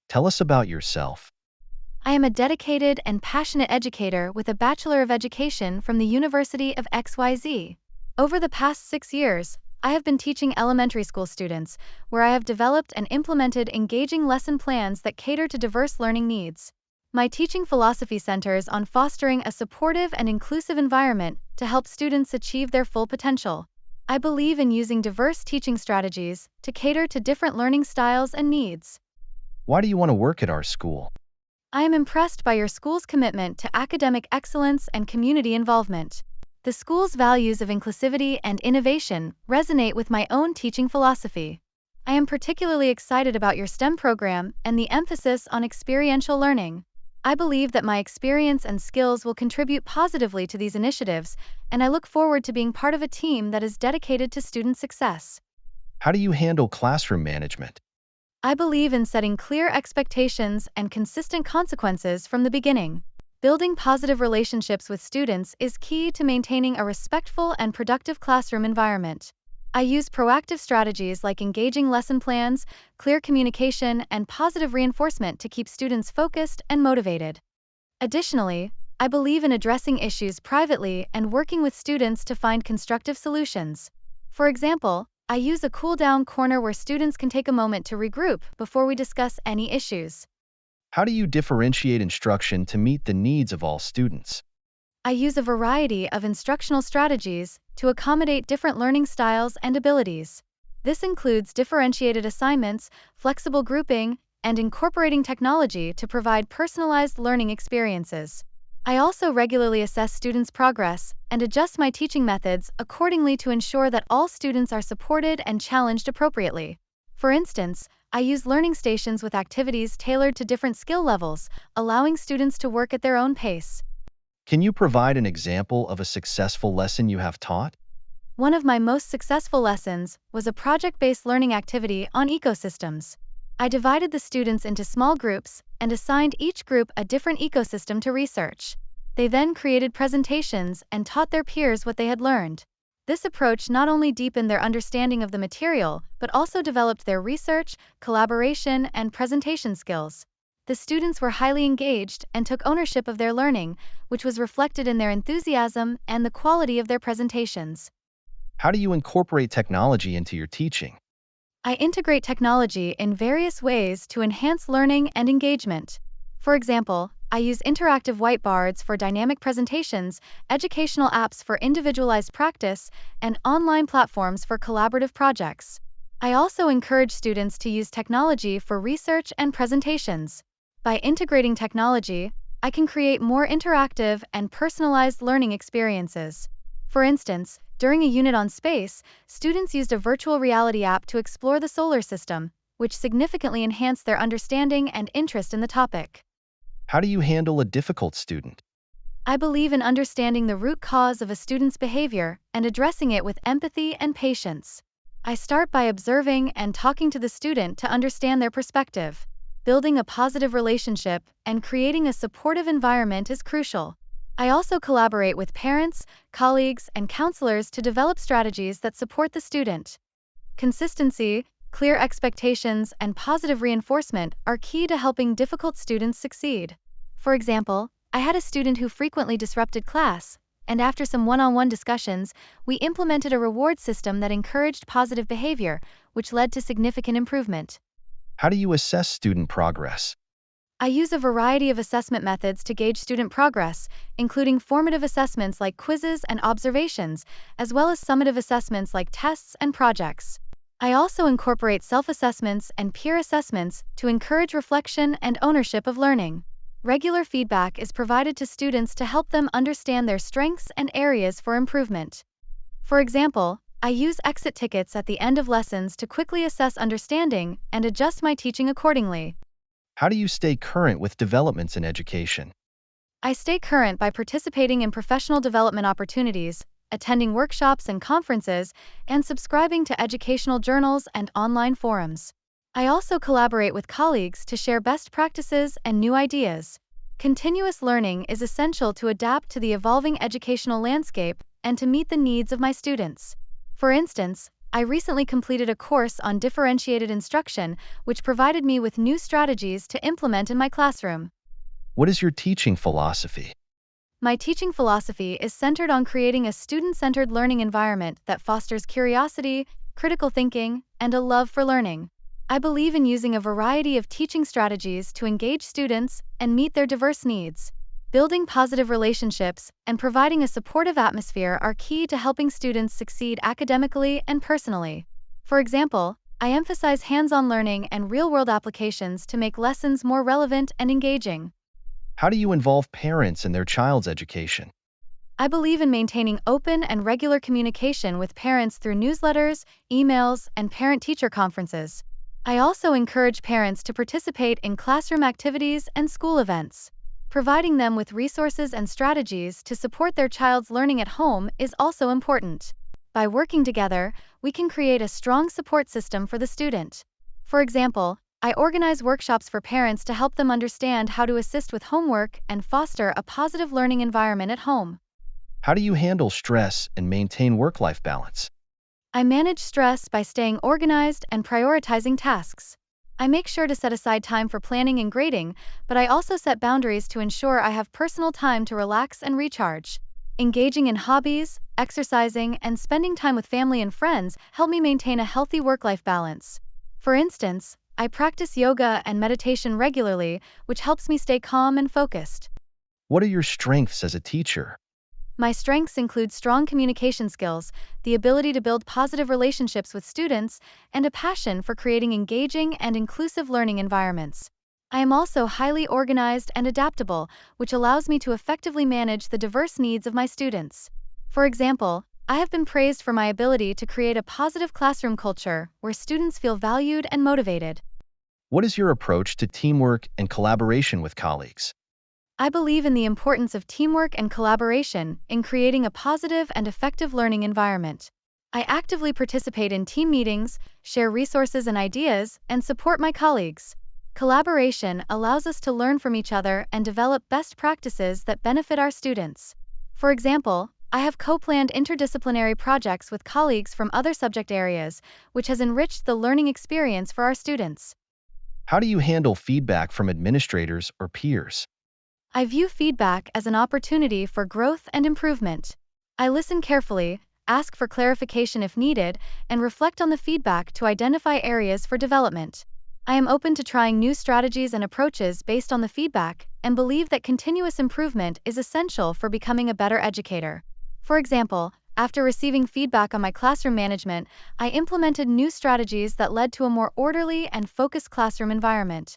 Tell us about yourself. I am a dedicated and passionate educator with a Bachelor of Education from the University of XYZ. Over the past 6 years, I have been teaching elementary school students, where I have developed and implemented engaging lesson plans that cater to diverse learning needs. My teaching philosophy centers on fostering a supportive and inclusive environment to help students achieve their full potential. I believe in using diverse teaching strategies to cater to different learning styles and needs. Why do you want to work at our school? I am impressed by your school's commitment to academic excellence and community involvement. The school's values of inclusivity and innovation resonate with my own teaching philosophy. I am particularly excited about your STEM program and the emphasis on experiential learning. I believe that my experience and skills will contribute positively to these initiatives, and I look forward to being part of a team that is dedicated to student success. How do you handle classroom management? I believe in setting clear expectations and consistent consequences from the beginning. Building positive relationships with students is key to maintaining a respectful and productive classroom environment. I use proactive strategies like engaging lesson plans, clear communication, and positive reinforcement to keep students focused and motivated. Additionally, I believe in addressing issues privately and working with students to find constructive solutions. For example, I use a cool-down corner where students can take a moment to regroup before we discuss any issues. How do you differentiate instruction to meet the needs of all students? I use a variety of instructional strategies to accommodate different learning styles and abilities. This includes differentiated assignments, flexible grouping, and incorporating technology to provide personalized learning experiences. I also regularly assess students' progress and adjust my teaching methods accordingly to ensure that all students are supported and challenged appropriately. For instance, I use learning stations with activities tailored to different skill levels, allowing students to work at their own pace. Can you provide an example of a successful lesson you have taught? One of my most successful lessons was a project-based learning activity on ecosystems. I divided the students into small groups and assigned each group a different ecosystem to research. They then created presentations and taught their peers what they had learned. This approach not only deepened their understanding of the material, but also developed their research, collaboration, and presentation skills. The students were highly engaged and took ownership of their learning, which was reflected in their enthusiasm and the quality of their presentations. How do you incorporate technology into your teaching? I integrate technology in various ways to enhance learning and engagement. For example, I use interactive whiteboards for dynamic presentations, educational apps for individualized practice, and online platforms for collaborative projects. I also encourage students to use technology for research and presentations. By integrating technology, I can create more interactive and personalized learning experiences. For instance, during a unit on space, students used a virtual reality app to explore the solar system, which significantly enhanced their understanding and interest in the topic. How do you handle a difficult student? I believe in understanding the root cause of a student's behavior and addressing it with empathy and patience. I start by observing and talking to the student to understand their perspective. Building a positive relationship and creating a supportive environment is crucial. I also collaborate with parents, colleagues, and counselors to develop strategies that support the student. Consistency, clear expectations, and positive reinforcement are key to helping difficult students succeed. For example, I had a student who frequently disrupted class, and after some one-on-one discussions, we implemented a reward system that encouraged positive behavior, which led to significant improvement. How do you assess student progress? I use a variety of assessment methods to gauge student progress, including formative assessments like quizzes and observations, as well as summative assessments like tests and projects. I also incorporate self-assessments and peer assessments to encourage reflection and ownership of learning. Regular feedback is provided to students to help them understand their strengths and areas for improvement. For example, I use exit tickets at the end of lessons to quickly assess understanding and adjust my teaching accordingly. How do you stay current with developments in education? I stay current by participating in professional development opportunities, attending workshops and conferences, and subscribing to educational journals and online forums. I also collaborate with colleagues to share best practices and new ideas. Continuous learning is essential to adapt to the evolving educational landscape and to meet the needs of my students. For instance, I recently completed a course on differentiated instruction, which provided me with new strategies to implement in my classroom. What is your teaching philosophy? My teaching philosophy is centered on creating a student centered learning environment that fosters curiosity, critical thinking, and a love for learning. I believe in using a variety of teaching strategies to engage students and meet their diverse needs. Building positive relationships and providing a supportive atmosphere are key to helping students succeed academically and personally. For example, I emphasize hands on learning and real world applications to make lessons more relevant and engaging. How do you involve parents in their child's education? I believe in maintaining open and regular communication with parents through newsletters, emails, and parent teacher conferences. I also encourage parents to participate in classroom activities and school events. Providing them with resources and strategies to support their child's learning at home is also important. By working together, we can create a strong support system for the student. For example, I organize workshops for parents to help them understand how to assist with homework and foster a positive learning environment at home. How do you handle stress and maintain work-life balance? I manage stress by staying organized and prioritizing tasks. I make sure to set aside time for planning and grading, but I also set boundaries to ensure I have personal time to relax and recharge. Engaging in hobbies, exercising, and spending time with family and friends help me maintain a healthy work-life balance. For instance, I practice yoga and meditation regularly, which helps me stay calm and focused. What are your strengths as a teacher? My strengths include strong communication skills, the ability to build positive relationships with students, and a passion for creating engaging and inclusive learning environments. I am also highly organized and adaptable, which allows me to effectively manage the diverse needs of my students. For example, I have been praised for my ability to create a positive classroom culture where students feel valued and motivated. What is your approach to teamwork and collaboration with colleagues? I believe in the importance of teamwork and collaboration in creating a positive and effective learning environment. I actively participate in team meetings, share resources and ideas, and support my colleagues. Collaboration allows us to learn from each other and develop best practices that benefit our students. For example, I have co-planned interdisciplinary projects with colleagues from other subject areas, which has enriched the learning experience for our students. How do you handle feedback from administrators or peers? I view feedback as an opportunity for growth and improvement. I listen carefully, ask for clarification if needed, and reflect on the feedback to identify areas for development. I am open to trying new strategies and approaches based on the feedback, and believe that continuous improvement is essential for becoming a better educator. For example, after receiving feedback on my classroom management, I implemented new strategies that led to a more orderly and focused classroom environment.